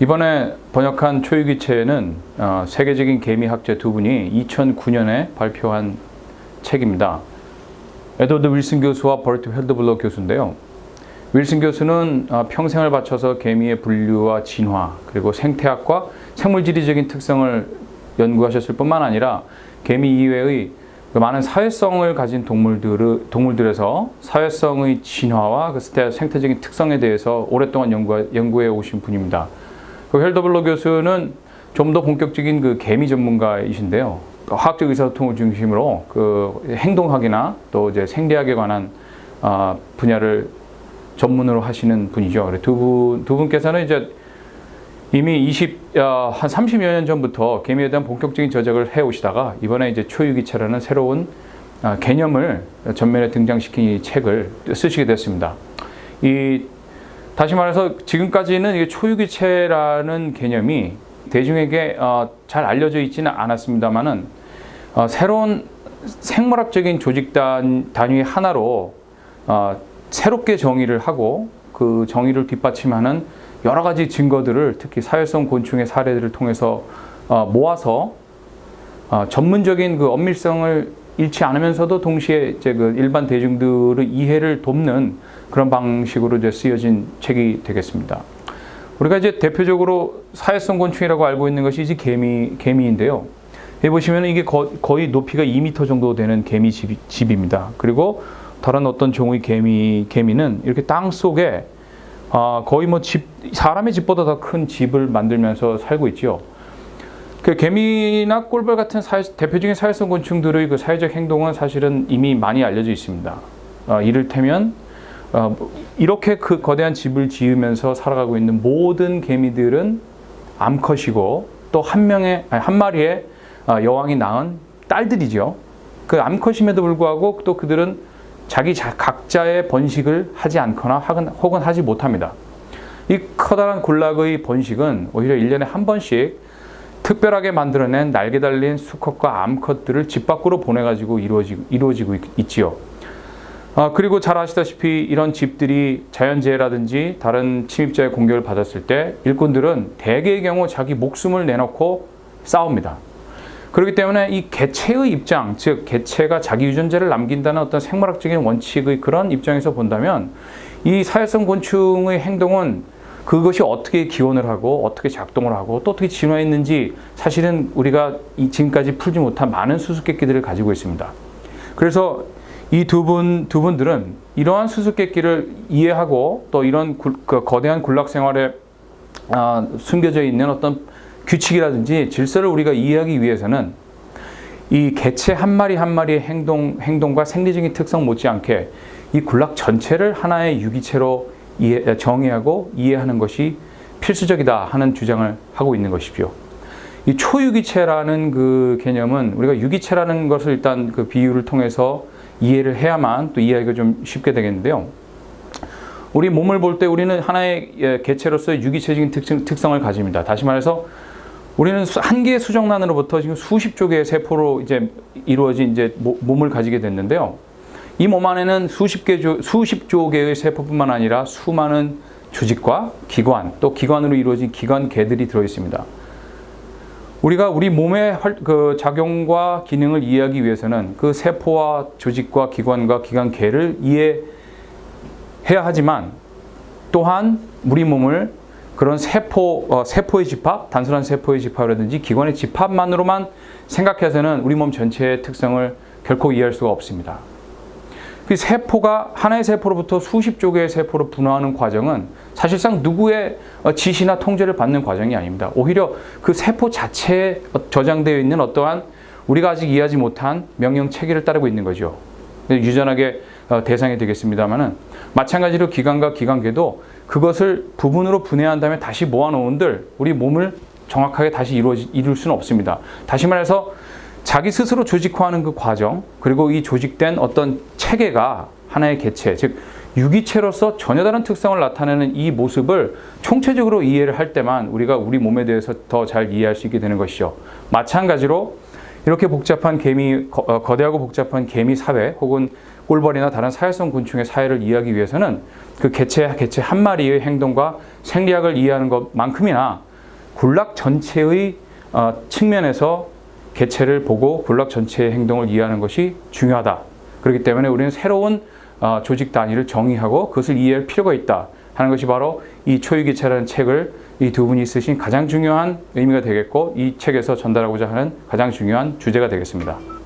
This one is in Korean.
이번에 번역한 초유기체는 세계적인 개미학자 두 분이 2009년에 발표한 책입니다. 에드워드 윌슨 교수와 버트 헬더블러 교수인데요. 윌슨 교수는 평생을 바쳐서 개미의 분류와 진화, 그리고 생태학과 생물지리적인 특성을 연구하셨을 뿐만 아니라 개미 이외의 많은 사회성을 가진 동물들에서 사회성의 진화와 그 생태적인 특성에 대해서 오랫동안 연구해 오신 분입니다. 그 헬더블러 교수는 좀 더 본격적인 그 개미 전문가이신데요. 화학적 의사소통을 중심으로 그 행동학이나 또 이제 생리학에 관한 분야를 전문으로 하시는 분이죠. 두 분께서는 이제 이미 한 30여 년 전부터 개미에 대한 본격적인 저작을 해오시다가 이번에 이제 초유기체라는 새로운 개념을 전면에 등장시킨 이 책을 쓰시게 됐습니다. 다시 말해서 지금까지는 이게 초유기체라는 개념이 대중에게 잘 알려져 있지는 않았습니다만은 새로운 생물학적인 조직 단위의 하나로 새롭게 정의를 하고 그 정의를 뒷받침하는 여러 가지 증거들을 특히 사회성 곤충의 사례들을 통해서 모아서 전문적인 그 엄밀성을 잃지 않으면서도 동시에 이제 그 일반 대중들의 이해를 돕는 그런 방식으로 이제 쓰여진 책이 되겠습니다. 우리가 이제 대표적으로 사회성 곤충이라고 알고 있는 것이 이제 개미인데요. 여기 보시면 이게 거의 높이가 2m 정도 되는 개미 집입니다. 그리고 다른 어떤 종의 개미는 이렇게 땅 속에 거의 뭐 사람의 집보다 더 큰 집을 만들면서 살고 있죠. 그 개미나 꿀벌 같은 대표적인 사회성 곤충들의 그 사회적 행동은 사실은 이미 많이 알려져 있습니다. 이를테면 이렇게 그 거대한 집을 지으면서 살아가고 있는 모든 개미들은 암컷이고 또 한 마리의 여왕이 낳은 딸들이죠. 그 암컷임에도 불구하고 또 그들은 각자의 번식을 하지 않거나 혹은 하지 못합니다. 이 커다란 군락의 번식은 오히려 1년에 한 번씩 특별하게 만들어낸 날개 달린 수컷과 암컷들을 집 밖으로 보내가지고 이루어지고 있지요. 그리고 잘 아시다시피 이런 집들이 자연재해라든지 다른 침입자의 공격을 받았을 때 일꾼들은 대개의 경우 자기 목숨을 내놓고 싸웁니다. 그렇기 때문에 이 개체의 입장, 즉 개체가 자기 유전자를 남긴다는 어떤 생물학적인 원칙의 그런 입장에서 본다면 이 사회성 곤충의 행동은 그것이 어떻게 기원을 하고 어떻게 작동을 하고 또 어떻게 진화했는지 사실은 우리가 지금까지 풀지 못한 많은 수수께끼들을 가지고 있습니다. 그래서 이 두 분들은 이러한 수수께끼를 이해하고 또 이런 거대한 군락 생활에 숨겨져 있는 어떤 규칙이라든지 질서를 우리가 이해하기 위해서는 이 개체 한 마리 한 마리의 행동과 생리적인 특성 못지않게 이 군락 전체를 하나의 유기체로 정의하고 이해하는 것이 필수적이다 하는 주장을 하고 있는 것이죠. 이 초유기체라는 그 개념은 우리가 유기체라는 것을 일단 그 비유를 통해서 이해를 해야만 또 이해하기가 좀 쉽게 되겠는데요. 우리 몸을 볼 때 우리는 하나의 개체로서의 유기체적인 특성을 가집니다. 다시 말해서 우리는 한 개의 수정란으로부터 지금 수십조 개의 세포로 이제 이루어진 이제 몸을 가지게 됐는데요. 이 몸 안에는 수십조 개의 세포뿐만 아니라 수많은 조직과 기관, 또 기관으로 이루어진 기관계들이 들어 있습니다. 우리가 우리 몸의 그 작용과 기능을 이해하기 위해서는 그 세포와 조직과 기관과 기관계를 이해해야 하지만 또한 우리 몸을 그런 세포의 집합, 단순한 세포의 집합이라든지 기관의 집합만으로만 생각해서는 우리 몸 전체의 특성을 결코 이해할 수가 없습니다. 그 세포가 하나의 세포로부터 수십조 개의 세포로 분화하는 과정은 사실상 누구의 지시나 통제를 받는 과정이 아닙니다. 오히려 그 세포 자체에 저장되어 있는 어떠한 우리가 아직 이해하지 못한 명령 체계를 따르고 있는 거죠. 유전학의 대상이 되겠습니다만은 마찬가지로 기관과 기관계도 그것을 부분으로 분해한 다음에 다시 모아놓은들 우리 몸을 정확하게 다시 이룰 수는 없습니다. 다시 말해서 자기 스스로 조직화하는 그 과정, 그리고 이 조직된 어떤 체계가 하나의 개체, 즉 유기체로서 전혀 다른 특성을 나타내는 이 모습을 총체적으로 이해를 할 때만 우리가 우리 몸에 대해서 더 잘 이해할 수 있게 되는 것이죠. 마찬가지로 이렇게 복잡한 거대하고 복잡한 개미 사회 혹은 꿀벌이나 다른 사회성 곤충의 사회를 이해하기 위해서는 그 개체 한 마리의 행동과 생리학을 이해하는 것만큼이나 군락 전체의 측면에서 개체를 보고 군락 전체의 행동을 이해하는 것이 중요하다. 그렇기 때문에 우리는 새로운 조직 단위를 정의하고 그것을 이해할 필요가 있다 하는 것이 바로 이 초유기체라는 책을 이 두 분이 쓰신 가장 중요한 의미가 되겠고, 이 책에서 전달하고자 하는 가장 중요한 주제가 되겠습니다.